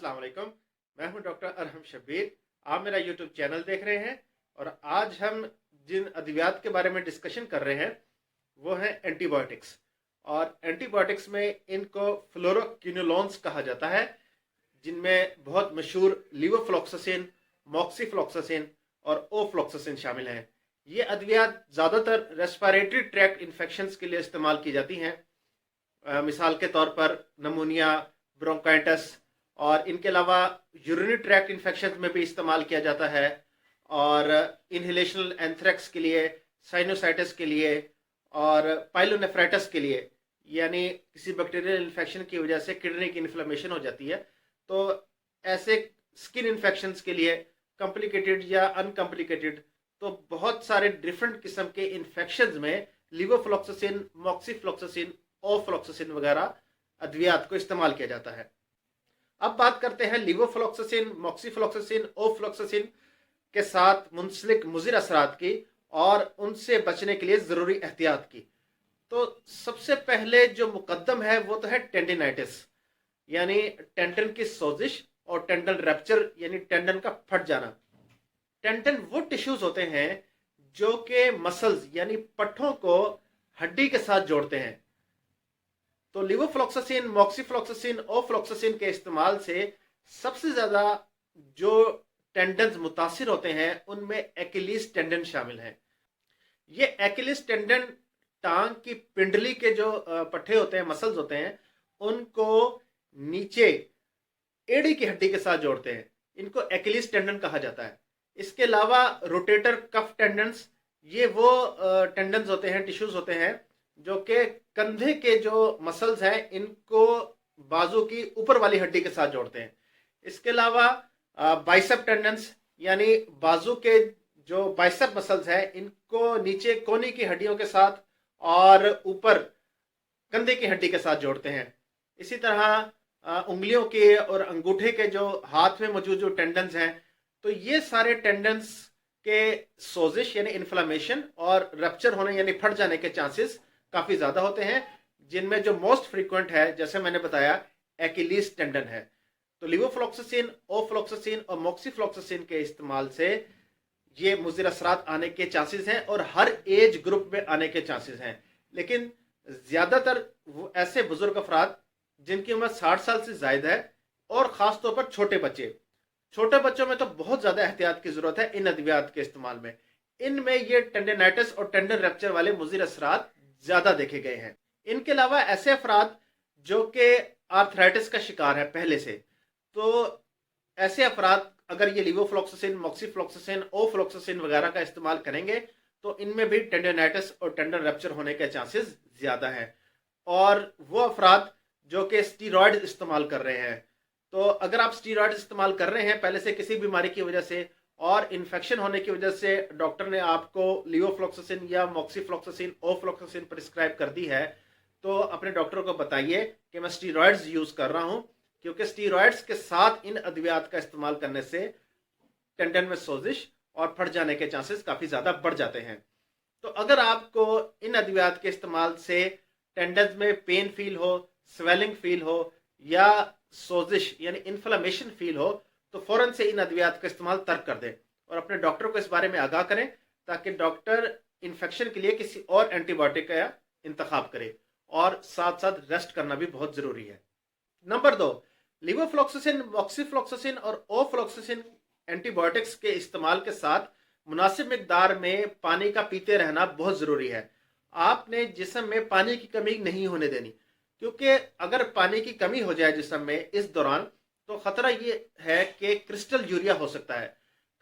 अस्सलाम वालेकुम। मैं हूं डॉक्टर अरहम शब्बीर। आप मेरा यूट्यूब चैनल देख रहे हैं और आज हम जिन अद्वियात के बारे में डिस्कशन कर रहे हैं वो हैं एंटीबायोटिक्स। और एंटीबायोटिक्स में इनको फ्लोरोक्विनोलोन्स कहा जाता है, जिनमें बहुत मशहूर लीवोफ्लॉक्सासिन, मॉक्सीफ्लॉक्सासिन और ओफ्लॉक्सासिन शामिल हैं। ये अद्वियात ज़्यादातर रेस्पिरेटरी ट्रैक्ट इन्फेक्शंस के लिए इस्तेमाल की जाती हैं। मिसाल के तौर पर नमूनिया, ब्रोंकाइटिस, और इनके अलावा यूरिनरी ट्रैक्ट इन्फेक्शन में भी इस्तेमाल किया जाता है, और इनहेलेशनल एंथ्रेक्स के लिए, साइनोसाइटिस के लिए और पाइलोनेफ्राइटिस के लिए, यानी किसी बैक्टीरियल इन्फेक्शन की वजह से किडनी की इन्फ्लेमेशन हो जाती है, तो ऐसे स्किन इन्फेक्शंस के लिए कॉम्प्लिकेटेड या अनकॉम्प्लिकेटेड, तो बहुत सारे डिफरेंट किस्म के इन्फेक्शंस में लीवोफ्लॉक्सासिन, मॉक्सीफ्लॉक्सासिन, ओफ्लॉक्सासिन वगैरह अद्वियात को इस्तेमाल किया जाता है। अब बात करते हैं लीवोफ्लॉक्सासिन, मॉक्सीफ्लॉक्सासिन, ओफ्लॉक्सासिन के साथ मुंसलिक मुज़िर असरात की और उनसे बचने के लिए ज़रूरी एहतियात की। तो सबसे पहले जो मुकद्दम है वो तो है टेंडिनाइटिस, यानी टेंडन की सोजिश और टेंडन रैप्चर, यानी टेंडन का फट जाना। टेंडन वो टिश्यूज होते हैं जो कि मसल्स यानी पट्ठों को हड्डी के साथ जोड़ते हैं। तो लीवोफ्लॉक्सासिन, मॉक्सीफ्लॉक्सासिन, ओफ्लॉक्सासिन के इस्तेमाल से सबसे ज़्यादा जो टेंडन्स मुतासिर होते हैं उनमें एक्किलीज टेंडन शामिल हैं। ये एक्किलीज टेंडन टांग की पिंडली के जो पट्टे होते हैं, मसल्स होते हैं, उनको नीचे एड़ी की हड्डी के साथ जोड़ते हैं। इनको एक्किलीज टेंडन कहा जाता है। इसके अलावा रोटेटर कफ टेंडन्स, ये वो टेंडन्स होते हैं, टिश्यूज होते हैं जो कि कंधे के जो मसल्स हैं इनको बाजू की ऊपर वाली हड्डी के साथ जोड़ते हैं। इसके अलावा बाइसेप टेंडन्स, यानी बाजू के जो बाइसेप मसल्स हैं इनको नीचे कोनी की हड्डियों के साथ और ऊपर कंधे की हड्डी के साथ जोड़ते हैं। इसी तरह उंगलियों के और अंगूठे के जो हाथ में मौजूद जो टेंडन्स हैं, तो ये सारे टेंडन्स के सोजिश यानी इन्फ्लामेशन और रप्चर होने यानी फट जाने के चांसेस काफी ज्यादा होते हैं, जिनमें जो मोस्ट फ्रीक्वेंट है, जैसे मैंने बताया, एक्किलीज टेंडन है। तो लीवोफ्लॉक्सासिन, ओफ्लॉक्सासिन और मॉक्सीफ्लॉक्सासिन के इस्तेमाल से ये मुज़िर असरात आने के चांसेस हैं और हर एज ग्रुप में आने के चांसेस हैं। लेकिन ज्यादातर वो ऐसे बुजुर्ग अफराद जिनकी उम्र 60 साल से ज्यादा है, और खास तौर पर छोटे बच्चों में तो बहुत ज्यादा एहतियात की जरूरत है इन अद्वियात के इस्तेमाल में। इनमें ये टेंडिनाइटिस और टेंडन रैप्चर वाले मुज़िर असरात ज्यादा देखे गए हैं। इनके अलावा ऐसे अफराद जो कि आर्थराइटिस का शिकार है पहले से, तो ऐसे अफराद अगर ये लीवोफ्लॉक्सासिन, मॉक्सीफ्लॉक्सासिन, ओफ्लॉक्सासिन वगैरह का इस्तेमाल करेंगे तो इनमें भी टेंडिनाइटिस और टेंडन रैप्चर होने के चांसेस ज्यादा हैं। और वो अफराद जो कि स्टीरॉयड इस्तेमाल कर रहे हैं, तो अगर आप स्टीरॉयड इस्तेमाल कर रहे हैं पहले से किसी बीमारी की वजह से और इन्फेक्शन होने की वजह से डॉक्टर ने आपको लीवोफ्लॉक्सासिन या मॉक्सीफ्लॉक्सासिन, ओफ्लॉक्सासिन प्रिस्क्राइब कर दी है, तो अपने डॉक्टर को बताइए कि मैं स्टीरॉयड्स यूज कर रहा हूं, क्योंकि स्टीरॉयड्स के साथ इन अद्वियात का इस्तेमाल करने से टेंडन में सोजिश और फट जाने के चांसेस काफी ज्यादा बढ़ जाते हैं। तो अगर आपको इन अद्वियात के इस्तेमाल से टेंडन में पेन फील हो, स्वेलिंग फील हो या सोजिश यानी इन्फ्लेमेशन फील हो, तो फौरन से इन अद्वियात का इस्तेमाल तर्क कर दें और अपने डॉक्टर को इस बारे में आगाह करें, ताकि डॉक्टर इन्फेक्शन के लिए किसी और एंटीबायोटिक का इंतखाब करे। और साथ साथ रेस्ट करना भी बहुत जरूरी है। नंबर 2, लीवोफ्लॉक्सासिन, मॉक्सीफ्लॉक्सासिन और ओफ्लॉक्सासिन एंटीबायोटिक्स के इस्तेमाल के साथ मुनासिब मिकदार में पानी का पीते रहना बहुत जरूरी है। आपने जिस्म में पानी की कमी नहीं होने देनी, क्योंकि अगर पानी की कमी हो जाए जिस्म में इस दौरान, तो खतरा ये है कि क्रिस्टल यूरिया हो सकता है।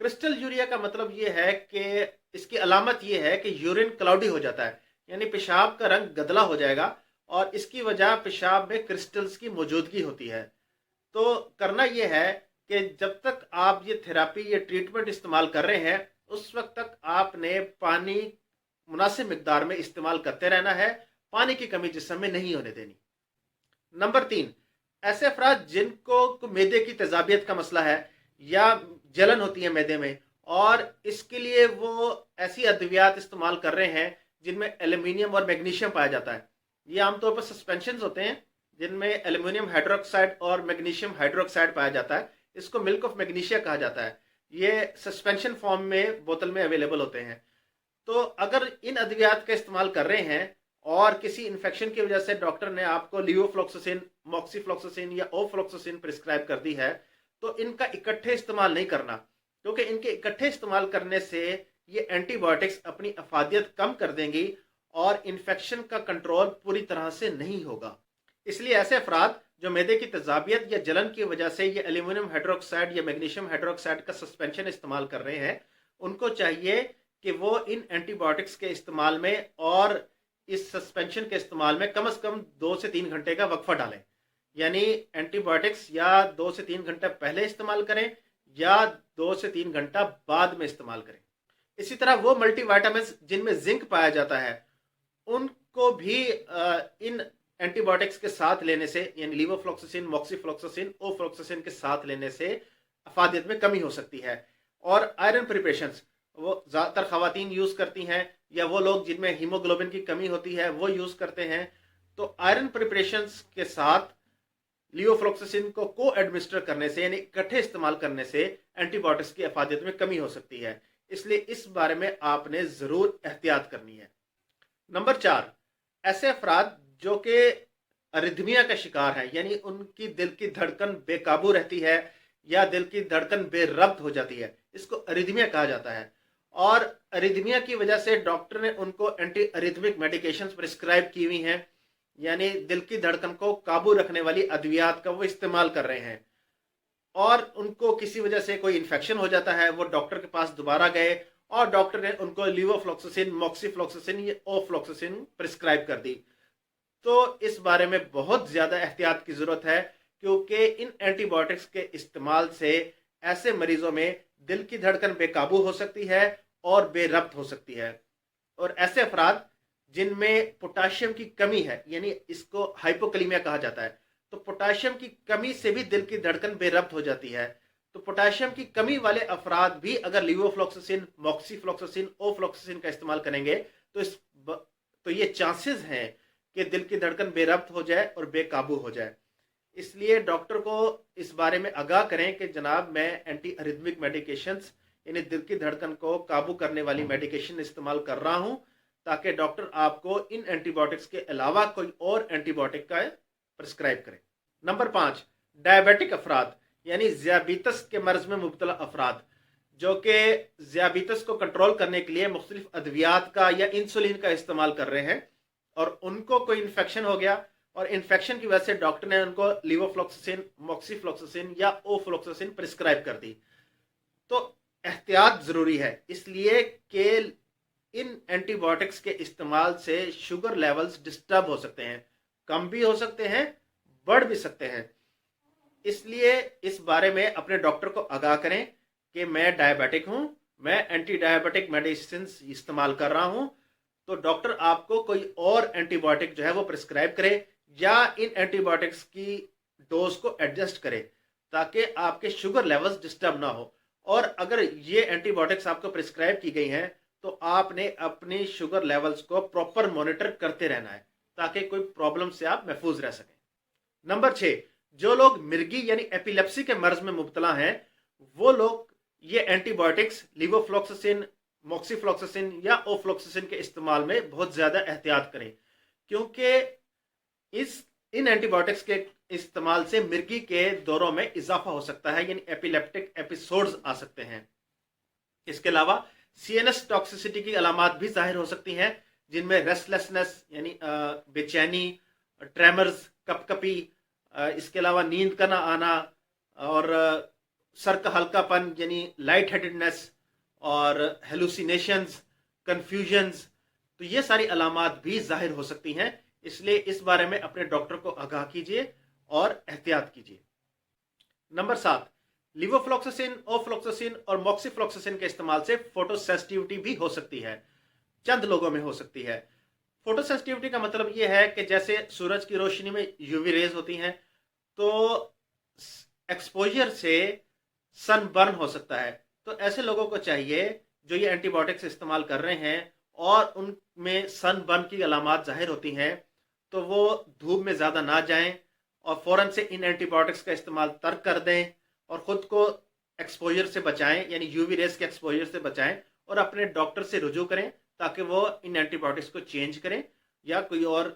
क्रिस्टल यूरिया का मतलब ये है कि इसकी अलामत ये है कि यूरिन क्लाउडी हो जाता है, यानी पेशाब का रंग गदला हो जाएगा और इसकी वजह पेशाब में क्रिस्टल्स की मौजूदगी होती है। तो करना ये है कि जब तक आप ये थेरापी, ये ट्रीटमेंट इस्तेमाल कर रहे हैं, उस वक्त तक आपने पानी मुनासिब मिकदार में इस्तेमाल करते रहना है, पानी की कमी जिस्म में नहीं होने देनी। नंबर 3, ऐसे अफराद जिनको मैदे की तेजाबियत का मसला है या जलन होती है मैदे में, और इसके लिए वो ऐसी अद्वियात इस्तेमाल कर रहे हैं जिनमें एल्यूमिनियम और मैग्नीशियम पाया जाता है। ये आमतौर पर सस्पेंशन होते हैं जिनमें एल्युमिनियम हाइड्रोक्साइड और मैग्नीशियम हाइड्रोक्साइड पाया जाता है। इसको मिल्क ऑफ मैग्नीशिया कहा जाता है। ये सस्पेंशन फॉर्म में बोतल में अवेलेबल होते हैं। तो अगर इन अद्वियात का इस्तेमाल कर रहे हैं और किसी इन्फेक्शन की वजह से डॉक्टर ने आपको लिवोफ्लोक्सासिन, मॉक्सीफ्लोक्सासिन या ओफ्लोक्सासिन प्रिस्क्राइब कर दी है, तो इनका इकट्ठे इस्तेमाल नहीं करना, क्योंकि इनके इकट्ठे इस्तेमाल करने से ये एंटीबायोटिक्स अपनी अफादियत कम कर देंगी और इन्फेक्शन का कंट्रोल पूरी तरह से नहीं होगा। इसलिए ऐसे अफराद जो मैदे की तेजाबियत या जलन की वजह से ये एल्यूमिनियम हाइड्रोक्साइड या मैग्नीशियम हाइड्रोक्साइड का सस्पेंशन इस्तेमाल कर रहे हैं, उनको चाहिए कि वो इन एंटीबायोटिक्स के इस्तेमाल में और इस सस्पेंशन के इस्तेमाल में कम से कम 2 से 3 घंटे का वक्फा डालें। यानी एंटीबायोटिक्स या 2 से 3 घंटा पहले इस्तेमाल करें या 2 से 3 घंटा बाद में इस्तेमाल करें। इसी तरह वो मल्टीविटामिन जिनमें जिंक पाया जाता है, उनको भी इन एंटीबायोटिक्स के साथ लेने से, यानी लिवोफ्लोक्सासिन, मॉक्सीफ्लोक्सासिन, ओफ्लोक्सासिन के साथ लेने से अफादियत में कमी हो सकती है। और आयरन प्रिपरेशंस वो ज़्यादातर ख़वातीन यूज़ करती हैं या वो लोग जिनमें हीमोग्लोबिन की कमी होती है वो यूज़ करते हैं। तो आयरन प्रिपरेशंस के साथ लिवोफ्लोक्सासिन को एडमिनिस्टर करने से, यानी इकट्ठे इस्तेमाल करने से एंटीबायोटिक्स की अफादियत में कमी हो सकती है। इसलिए इस बारे में आपने ज़रूर एहतियात करनी है। नंबर 4, ऐसे अफराद जो कि अरिथमिया का शिकार है, यानी उनकी दिल की धड़कन बेकाबू रहती है या दिल की धड़कन बेरब्त हो जाती है, इसको अरिथमिया कहा जाता है। और अरिथमिया की वजह से डॉक्टर ने उनको एंटी अरिथमिक मेडिकेशंस प्रिस्क्राइब की हुई हैं, यानी दिल की धड़कन को काबू रखने वाली अद्वियात का वो इस्तेमाल कर रहे हैं। और उनको किसी वजह से कोई इन्फेक्शन हो जाता है, वो डॉक्टर के पास दोबारा गए और डॉक्टर ने उनको लिवोफ्लोक्सासिन, मॉक्सीफ्लोक्सासिन या ओफ्लोक्सासिन प्रिस्क्राइब कर दी। तो इस बारे में बहुत ज़्यादा एहतियात की ज़रूरत है, क्योंकि इन एंटीबायोटिक्स के इस्तेमाल से ऐसे मरीजों में दिल की धड़कन बेकाबू हो सकती है और बेरब्त हो सकती है। और ऐसे अफराद जिनमें पोटाशियम की कमी है, यानी इसको हाइपोकलीमिया कहा जाता है, तो पोटाशियम की कमी से भी दिल की धड़कन बेरब्त हो जाती है। तो पोटाशियम की कमी वाले अफराद भी अगर लिवोफ्लोक्सासिन, मॉक्सीफ्लोक्सासिन, ओफ्लोक्सासिन का इस्तेमाल करेंगे तो ये चांसेस हैं कि दिल की धड़कन बेरब्त हो जाए और बेकाबू हो जाए। इसलिए डॉक्टर को इस बारे में आगाह करें कि जनाब मैं एंटी अरिथमिक मेडिकेशंस, यानी दिल की धड़कन को काबू करने वाली मेडिकेशन इस्तेमाल कर रहा हूं, ताकि डॉक्टर आपको इन एंटीबायोटिक्स के अलावा कोई और एंटीबायोटिक का प्रिस्क्राइब करें। नंबर 5, डायबिटिक अफराद, यानी ज़ियाबीतस के मर्ज में मुब्तला अफराद जो कि ज़ियाबीतस को कंट्रोल करने के लिए मुख्तलिफ अद्वियात का या इंसुलिन का इस्तेमाल कर रहे हैं और उनको कोई इन्फेक्शन हो गया और इन्फेक्शन की वजह से डॉक्टर ने उनको लिवोफ्लोक्सासिन, मॉक्सीफ्लोक्सासिन या ओफ्लोक्सासिन प्रिस्क्राइब कर दी। तो एहतियात ज़रूरी है, इसलिए कि इन एंटीबायोटिक्स के इस्तेमाल से शुगर लेवल्स डिस्टर्ब हो सकते हैं, कम भी हो सकते हैं, बढ़ भी सकते हैं। इसलिए इस बारे में अपने डॉक्टर को आगाह करें कि मैं डायबिटिक हूं, मैं एंटी डायबिटिक मेडिसिन इस्तेमाल कर रहा हूं, तो डॉक्टर आपको कोई और एंटीबायोटिक जो है वो प्रिस्क्राइब करे या इन एंटीबायोटिक्स की डोज को एडजस्ट करे ताकि आपके शुगर लेवल्स डिस्टर्ब ना हो। और अगर ये एंटीबायोटिक्स आपको प्रिस्क्राइब की गई हैं तो आपने अपनी शुगर लेवल्स को प्रॉपर मॉनिटर करते रहना है ताकि कोई प्रॉब्लम से आप महफूज रह सकें। नंबर 6, जो लोग मिर्गी यानी एपिलेप्सी के मर्ज में मुब्तला हैं, वो लोग ये एंटीबायोटिक्स लिवोफ्लोक्सासिन, मॉक्सीफ्लोक्सासिन या ओफ्लोक्सासिन के इस्तेमाल में बहुत ज़्यादा एहतियात करें, क्योंकि इन एंटीबायोटिक्स के इस्तेमाल से मिर्गी के दौरों में इजाफा हो सकता है, यानी एपिलेप्टिक एपिसोड्स आ सकते हैं। इसके अलावा सीएनएस टॉक्सिसिटी की अलामात भी जाहिर हो सकती हैं, जिनमें रेस्टलेसनेस यानी बेचैनी, ट्रेमर्स, कपकपी, इसके अलावा नींद का ना आना और सर का हल्कापन यानी लाइट हेडेडनेस और हेलुसिनेशंस, कंफ्यूजन्स, तो ये सारी अलामात भी जाहिर हो सकती हैं। इसलिए इस बारे में अपने डॉक्टर को आगाह कीजिए और एहतियात कीजिए। नंबर 7, लिवोफ्लोक्सासिन, ओफ्लोक्सासिन और मॉक्सीफ्लोक्सासिन के इस्तेमाल से फोटोसेंसिटिविटी भी हो सकती है, चंद लोगों में हो सकती है। फोटोसेंसिटिविटी का मतलब ये है कि जैसे सूरज की रोशनी में यूवी रेज होती हैं, तो एक्सपोजर से सन बर्न हो सकता है। तो ऐसे लोगों को चाहिए जो ये एंटीबायोटिक्स इस्तेमाल कर रहे हैं और उनमें सन बर्न की अलामात जाहिर होती हैं, तो वो धूप में ज़्यादा ना जाएं और फ़ौरन से इन एंटीबायोटिक्स का इस्तेमाल तर्क कर दें और ख़ुद को एक्सपोजर से बचाएं, यानी यूवी रेस के एक्सपोजर से बचाएं, और अपने डॉक्टर से रुजू करें ताकि वो इन एंटीबायोटिक्स को चेंज करें या कोई और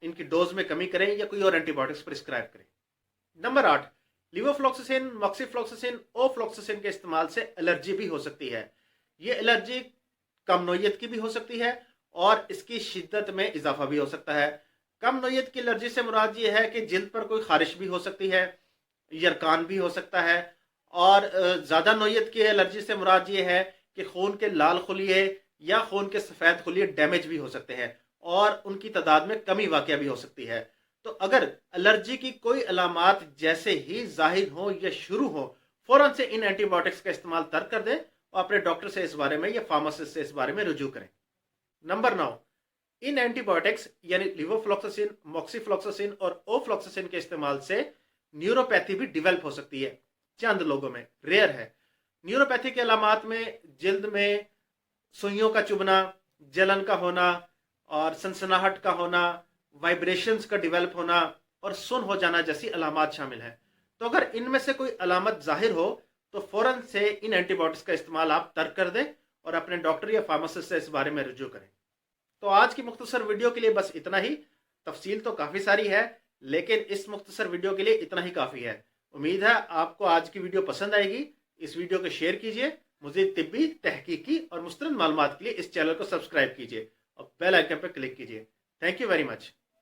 इनकी डोज में कमी करें या कोई और एंटीबायोटिक्स प्रिस्क्राइब करें। नंबर 8, लिवोफ्लॉक्सासिन, मॉक्सीफ्लॉक्सासिन, ओफ्लॉक्सासिन के इस्तेमाल से एलर्जी भी हो सकती है। ये एलर्जी कम नोयत की भी हो सकती है और इसकी शिद्दत में इजाफा भी हो सकता है। कम नोयत की एलर्जी से मुराद ये है कि जिल्द पर कोई खारिश भी हो सकती है, यरकान भी हो सकता है, और ज़्यादा नोयत की एलर्जी से मुराद ये है कि खून के लाल खुलिये या खून के सफ़ेद खुलिये डैमेज भी हो सकते हैं और उनकी तादाद में कमी वाक़या भी हो सकती है। तो अगर एलर्जी की कोई अलामात जैसे ही जाहिर हो या शुरू हो, फ़ौरन से इन एंटीबायोटिक्स का इस्तेमाल तर्क कर दें और अपने डॉक्टर से इस बारे में या फार्मासिस्ट से इस बारे में रुजू करें। नंबर 9, इन एंटीबायोटिक्स यानी लिवोफ्लॉक्सासिन, मॉक्सीफ्लॉक्सासिन और ओफ्लॉक्सासिन के इस्तेमाल से न्यूरोपैथी भी डेवलप हो सकती है। चंद लोगों में, रेयर है। न्यूरोपैथी के अलामात में जिल्द में सुइयों का चुभना, जलन का होना और सनसनाहट का होना, वाइब्रेशंस का डेवलप होना और सुन हो जाना जैसी अलामात शामिल हैं। तो अगर इनमें से कोई अलामत जाहिर हो तो फ़ौरन से इन एंटीबायोटिक्स का इस्तेमाल आप तर्क कर दें और अपने डॉक्टर या फार्मासिस्ट से इस बारे में रुजू करें। तो आज की मुख्तसर वीडियो के लिए बस इतना ही। तफसील तो काफ़ी सारी है, लेकिन इस मुख्तसर वीडियो के लिए इतना ही काफ़ी है। उम्मीद है आपको आज की वीडियो पसंद आएगी। इस वीडियो को शेयर कीजिए। मज़ीद तिब्बी, तहकीकी और मुस्तनद मालूमात के लिए इस चैनल को सब्सक्राइब कीजिए और बेल आइकन पर क्लिक कीजिए। Thank you very much.